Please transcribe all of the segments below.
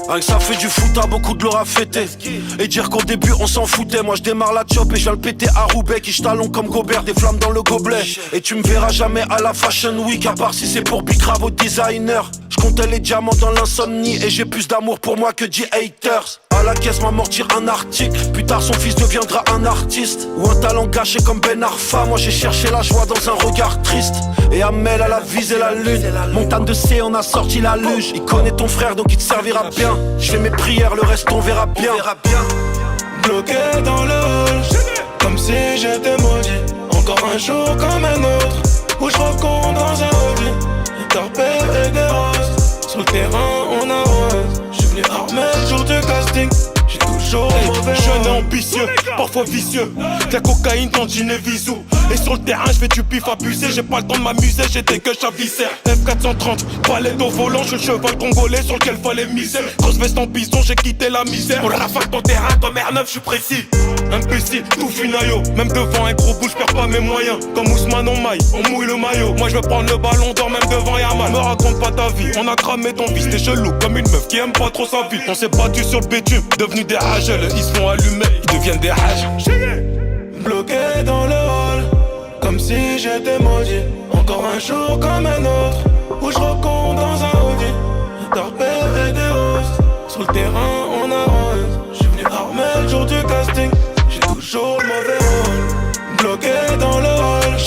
Rien que ça fait du foot à beaucoup de l'or à fêter. Et dire qu'au début on s'en foutait. Moi je démarre la chop et je viens le péter à Roubaix. Qui talon comme Gobert, des flammes dans le gobelet. Et tu me verras jamais à la Fashion Week, à part si c'est pour Big Crave au designer. Je comptais les diamants dans l'insomnie et j'ai plus d'amour pour moi que 10 haters. À la caisse m'a mortir un article. Plus tard son fils deviendra un artiste ou un talent gâché comme Ben Arfa. Moi j'ai cherché la joie dans un regard triste. Et Amel elle a visé la lune. Montagne de C on a sorti la luge. Il connaît ton frère donc il te servira bien. Je fais mes prières, le reste on verra bien. Bloqué dans le hall, comme si j'étais maudit. Encore un jour comme un autre, où je recompte dans un Audi. Tarpé et des roses, sur le terrain on arrose. J'suis venu armé le jour du casting. J'ai toujours mauvais jeune et ambitieux, parfois vicieux. De la cocaïne, tantine et visou. Et sur le terrain, je fais du pif abusé. J'ai pas le temps de m'amuser, j'ai des gueuches à visser. F430, palais au volant, je suis le cheval congolais sur lequel fallait miser. Grosse veste en bison, j'ai quitté la misère. Pour la fac, ton terrain, comme R9, je suis précis. Imbécile, tout finaillot. Même devant un gros bout, j'perds pas mes moyens. Comme Ousmane, on maille, on mouille le maillot. Moi, je vais prendre le ballon d'or, même devant Yaman. Me raconte pas ta vie, on a cramé ton fils. T'es chelou, comme une meuf qui aime pas trop sa vie. On s'est battu sur le bitume, devenu des hagels. Ils se font allumer, ils deviennent des hages. Bloqué dans le hall, comme si j'étais maudit. Encore un jour comme un autre, où je recompte dans un Audi. Tarpé et des roses, sur le terrain on arrose. J'suis venu armé le jour du casting. J'ai toujours le mauvais rôle. Bloqué dans le hall,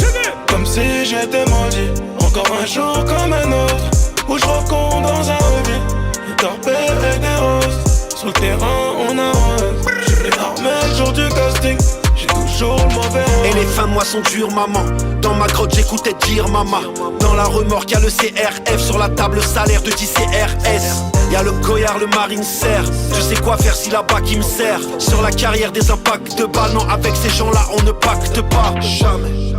comme si j'étais maudit. Encore un jour comme un autre, où je recompte dans un Audi. Tarpé et des roses, sur le terrain on arrose. J'suis venu armé le jour du casting. J'ai toujours le mauvais rôle. Et les fins de mois sont dures maman. Dans ma grotte j'écoutais dire maman. Dans la remorque y'a le CRF. Sur la table le salaire de 10 CRS. Y'a le Goyard, le Marine serre. Je sais quoi faire si la BAC qui me sert. Sur la carrière des impacts de balles. Non avec ces gens là on ne pacte pas. Jamais.